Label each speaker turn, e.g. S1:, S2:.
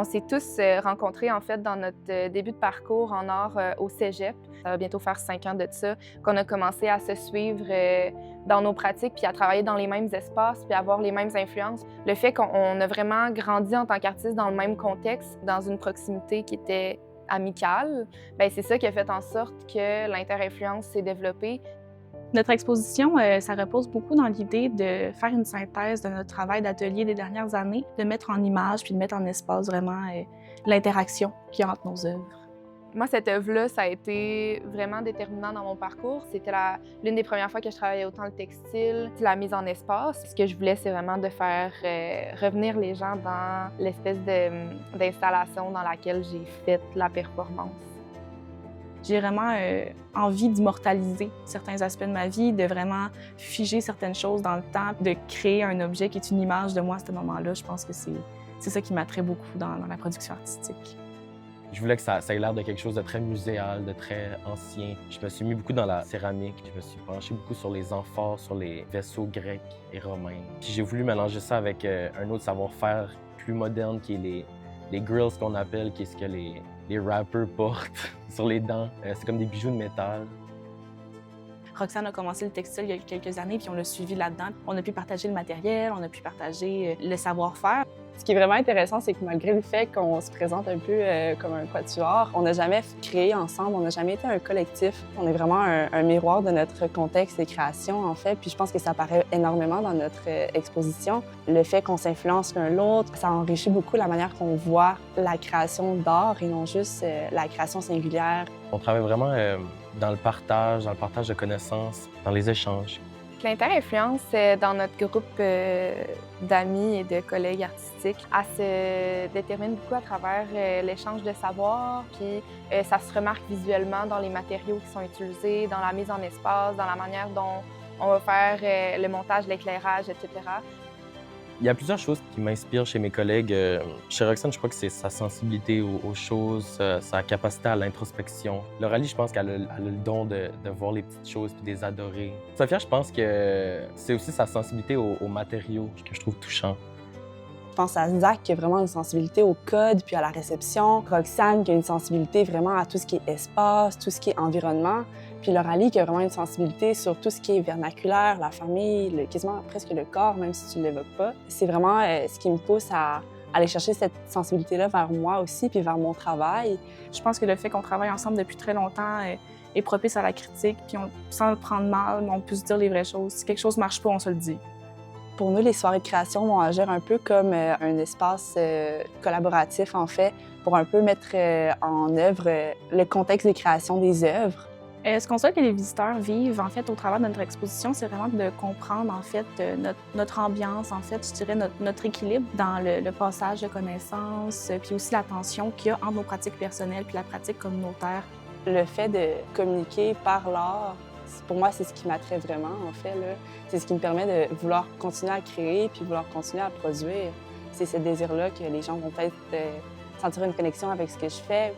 S1: On s'est tous rencontrés en fait dans notre début de parcours en art au cégep. Ça va bientôt faire 5 ans de ça qu'on a commencé à se suivre dans nos pratiques, puis à travailler dans les mêmes espaces, puis à avoir les mêmes influences. Le fait qu'on a vraiment grandi en tant qu'artiste dans le même contexte, dans une proximité qui était amicale, bien, c'est ça qui a fait en sorte que l'inter-influence s'est développée.
S2: Notre exposition, ça repose beaucoup dans l'idée de faire une synthèse de notre travail d'atelier des dernières années, de mettre en image puis de mettre en espace vraiment l'interaction qu'il y a entre nos œuvres.
S1: Moi, cette œuvre-là, ça a été vraiment déterminant dans mon parcours. C'était l'une des premières fois que je travaillais autant le textile, la mise en espace. Ce que je voulais, c'est vraiment de faire revenir les gens dans l'espèce d'installation dans laquelle j'ai fait la performance.
S2: J'ai vraiment envie d'immortaliser certains aspects de ma vie, de vraiment figer certaines choses dans le temps, de créer un objet qui est une image de moi à ce moment-là. Je pense que c'est ça qui m'attrait beaucoup dans la production artistique.
S3: Je voulais que ça ait l'air de quelque chose de très muséal, de très ancien. Je me suis mis beaucoup dans la céramique, je me suis penché beaucoup sur les amphores, sur les vaisseaux grecs et romains. Puis j'ai voulu mélanger ça avec un autre savoir-faire plus moderne qui est les grills qu'on appelle, qui est ce que les rappers portent sur les dents. C'est comme des bijoux de métal.
S2: Roxane a commencé le textile il y a quelques années, puis on l'a suivi là-dedans. On a pu partager le matériel, on a pu partager le savoir-faire.
S4: Ce qui est vraiment intéressant, c'est que malgré le fait qu'on se présente un peu comme un quatuor, on n'a jamais créé ensemble, on n'a jamais été un collectif. On est vraiment un miroir de notre contexte de création, en fait, puis je pense que ça apparaît énormément dans notre exposition. Le fait qu'on s'influence l'un l'autre, ça enrichit beaucoup la manière qu'on voit la création d'art et non juste la création singulière.
S3: On travaille vraiment dans le partage de connaissances, dans les échanges.
S1: L'inter-influence dans notre groupe d'amis et de collègues artistiques, elle se détermine beaucoup à travers l'échange de savoir, puis ça se remarque visuellement dans les matériaux qui sont utilisés, dans la mise en espace, dans la manière dont on va faire le montage, l'éclairage, etc.
S3: Il y a plusieurs choses qui m'inspirent chez mes collègues. Chez Roxane, je crois que c'est sa sensibilité aux choses, sa capacité à l'introspection. Lauralie, je pense qu'elle a le don de voir les petites choses et de les adorer. Sophia, je pense que c'est aussi sa sensibilité aux matériaux que je trouve touchant.
S4: Je pense à Zach qui a vraiment une sensibilité au code puis à la réception. Roxane qui a une sensibilité vraiment à tout ce qui est espace, tout ce qui est environnement. Puis Lauralie qui a vraiment une sensibilité sur tout ce qui est vernaculaire, la famille, quasiment presque le corps, même si tu ne l'évoques pas. C'est vraiment ce qui me pousse à aller chercher cette sensibilité-là vers moi aussi puis vers mon travail.
S2: Je pense que le fait qu'on travaille ensemble depuis très longtemps est propice à la critique, puis sans le prendre mal, on peut se dire les vraies choses. Si quelque chose ne marche pas, on se le dit.
S4: Pour nous, les soirées de création vont agir un peu comme un espace collaboratif, en fait, pour un peu mettre en œuvre le contexte de création des œuvres.
S2: Ce qu'on souhaite que les visiteurs vivent, en fait, au travers de notre exposition, c'est vraiment de comprendre, en fait, notre ambiance, en fait, je dirais notre équilibre dans le passage de connaissances, puis aussi la tension qu'il y a entre nos pratiques personnelles puis la pratique communautaire.
S4: Le fait de communiquer par l'art, pour moi, c'est ce qui m'attrait vraiment, en fait. C'est ce qui me permet de vouloir continuer à créer puis vouloir continuer à produire. C'est ce désir-là que les gens vont peut-être sentir une connexion avec ce que je fais.